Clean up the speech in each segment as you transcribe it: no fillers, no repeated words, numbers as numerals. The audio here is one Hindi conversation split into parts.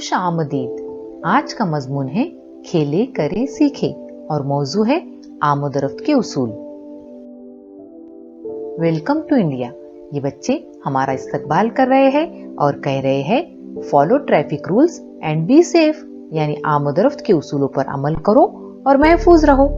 खुश आमदीद। आज का मजमून है खेले करे सीखे और मौजू है आमदरफ्त के उसूल। Welcome to India. ये बच्चे हमारा इस्तकबाल कर रहे हैं और कह रहे हैं follow traffic rules and be safe, यानी आमदरफ्त के उसूलों पर अमल करो और महफूज रहो।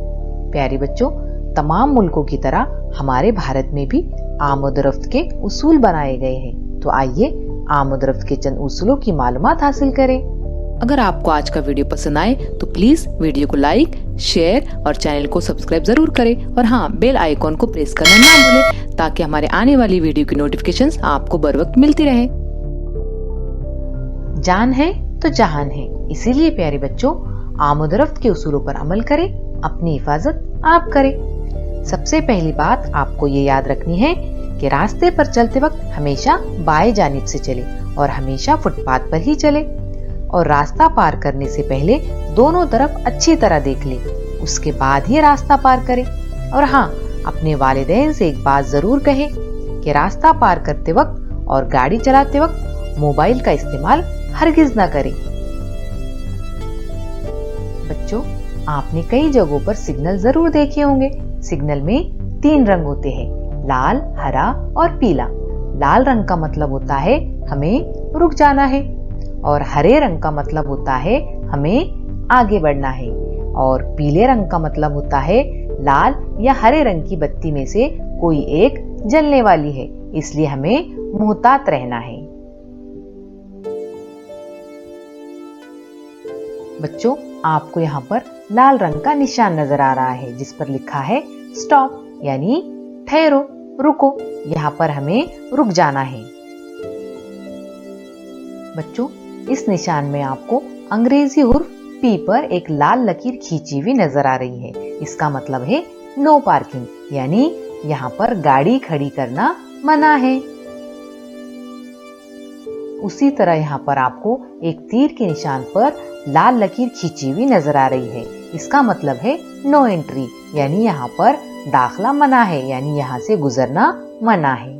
प्यारे बच्चों, तमाम मुल्कों की तरह हमारे भारत में भी आमदरफ्त के उसूल बनाए गए हैं। तो आइए आमदरफ्त के चंद उसूलों की मालूमात हासिल करें। अगर आपको आज का वीडियो पसंद आए तो प्लीज वीडियो को लाइक, शेयर और चैनल को सब्सक्राइब जरूर करें और हाँ, बेल आइकॉन को प्रेस करना ना भूलें ताकि हमारे आने वाली वीडियो की नोटिफिकेशंस आपको बर वक्त मिलती रहे। जान है तो जहान है, इसीलिए प्यारे बच्चों आमदरफ्त के उसूलों पर अमल करें, अपनी हिफाजत आप करें। सबसे पहली बात आपको ये याद रखनी है कि रास्ते पर चलते वक्त हमेशा बाएं जानिब से चले और हमेशा फुटपाथ पर ही चले और रास्ता पार करने से पहले दोनों तरफ अच्छी तरह देख ले, उसके बाद ही रास्ता पार करें। और हाँ, अपने वालिदैन से एक बात जरूर कहें कि रास्ता पार करते वक्त और गाड़ी चलाते वक्त मोबाइल का इस्तेमाल हरगिज ना करें। बच्चों, आपने कई जगहों पर सिग्नल जरूर देखे होंगे। सिग्नल में 3 रंग होते हैं, लाल, हरा और पीला। लाल रंग का मतलब होता है हमें रुक जाना है और हरे रंग का मतलब होता है हमें आगे बढ़ना है और पीले रंग का मतलब होता है लाल या हरे रंग की बत्ती में से कोई एक जलने वाली है, इसलिए हमें मुहतात रहना है। बच्चों, आपको यहाँ पर लाल रंग का निशान नजर आ रहा है जिस पर लिखा है स्टॉप, यानी ठहरो, रुको। यहाँ पर हमें रुक जाना है। बच्चों, इस निशान में आपको अंग्रेजी हुर्फ पी पर एक लाल लकीर खींची हुई नजर आ रही है। इसका मतलब है नो पार्किंग, यानी यहाँ पर गाड़ी खड़ी करना मना है। उसी तरह यहाँ पर आपको एक तीर के निशान पर लाल लकीर खींची हुई नजर आ रही है। इसका मतलब है नो एंट्री, यानी यहाँ पर दाखला मना है, यानी यहाँ से गुजरना मना है।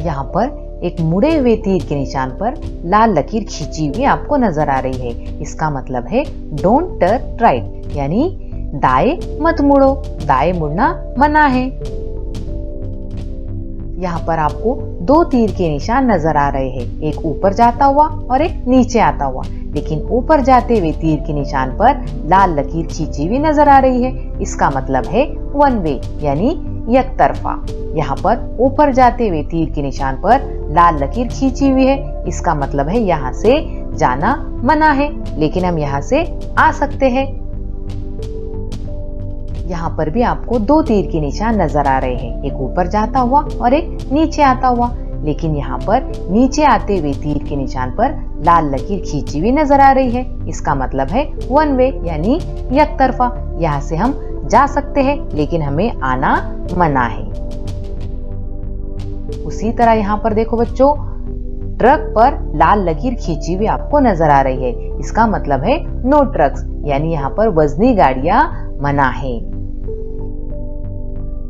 यहाँ पर एक मुड़े हुए तीर के निशान पर लाल लकीर खींची हुई आपको नजर आ रही है। इसका मतलब है डोंट टर्न राइट, यानी दाएं मत मुड़ो, दाएं मुड़ना मना है। यहाँ पर आपको 2 तीर के निशान नजर आ रहे हैं, एक ऊपर जाता हुआ और एक नीचे आता हुआ। लेकिन ऊपर जाते हुए तीर के निशान पर लाल लकीर खींची हुई नजर आ रही है। इसका मतलब है वन वे, यानी एक तरफा। यहाँ पर ऊपर जाते हुए तीर के निशान पर लाल लकीर खींची हुई है। इसका मतलब है यहाँ से जाना मना है, लेकिन हम यहाँ से आ सकते हैं। यहाँ पर भी आपको 2 तीर के निशान नजर आ रहे हैं, एक ऊपर जाता हुआ और एक नीचे आता हुआ। लेकिन यहाँ पर नीचे आते हुए तीर के निशान पर लाल लकीर खींची हुई नजर आ रही है। इसका मतलब है वन वे, यानी एक तरफा। यहाँ से हम जा सकते हैं, लेकिन हमें आना मना है। उसी तरह यहाँ पर देखो बच्चों, ट्रक पर लाल लकीर खींची हुई आपको नजर आ रही है। इसका मतलब है नो ट्रक्स, यानी यहाँ पर वजनी गाड़ियां मना है।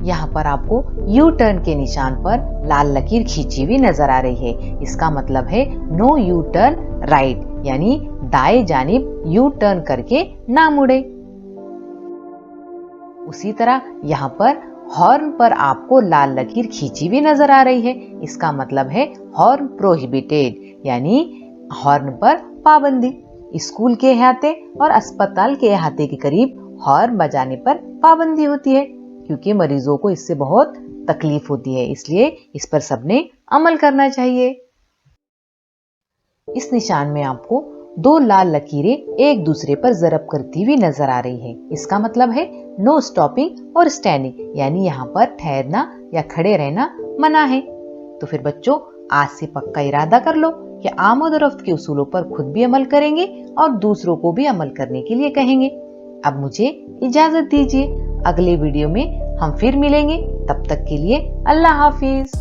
यहाँ पर आपको यू टर्न के निशान पर लाल लकीर खींची हुई नजर आ रही है। इसका मतलब है नो यू टर्न राइट, यानी दाएं जानिब यू टर्न करके ना मुड़े। उसी तरह यहाँ पर हॉर्न पर आपको लाल लकीर खींची हुई नजर आ रही है। इसका मतलब है हॉर्न प्रोहिबिटेड, यानी हॉर्न पर पाबंदी। स्कूल के अहाते और अस्पताल के अहाते के करीब हॉर्न बजाने पर पाबंदी होती है, क्योंकि मरीजों को इससे बहुत तकलीफ होती है, इसलिए इस पर सबने अमल करना चाहिए। इस निशान में आपको 2 लाल लकीरें एक दूसरे पर जरब करती हुई नजर आ रही है। इसका मतलब है नो स्टॉपिंग और स्टैंडिंग, यानी यहाँ पर ठहरना या खड़े रहना मना है। तो फिर बच्चों, आज से पक्का इरादा कर लो कि आमदरफ्त के उसूलों पर खुद भी अमल करेंगे और दूसरों को भी अमल करने के लिए कहेंगे। अब मुझे इजाजत दीजिए, अगले वीडियो में हम फिर मिलेंगे। तब तक के लिए अल्लाह हाफिज।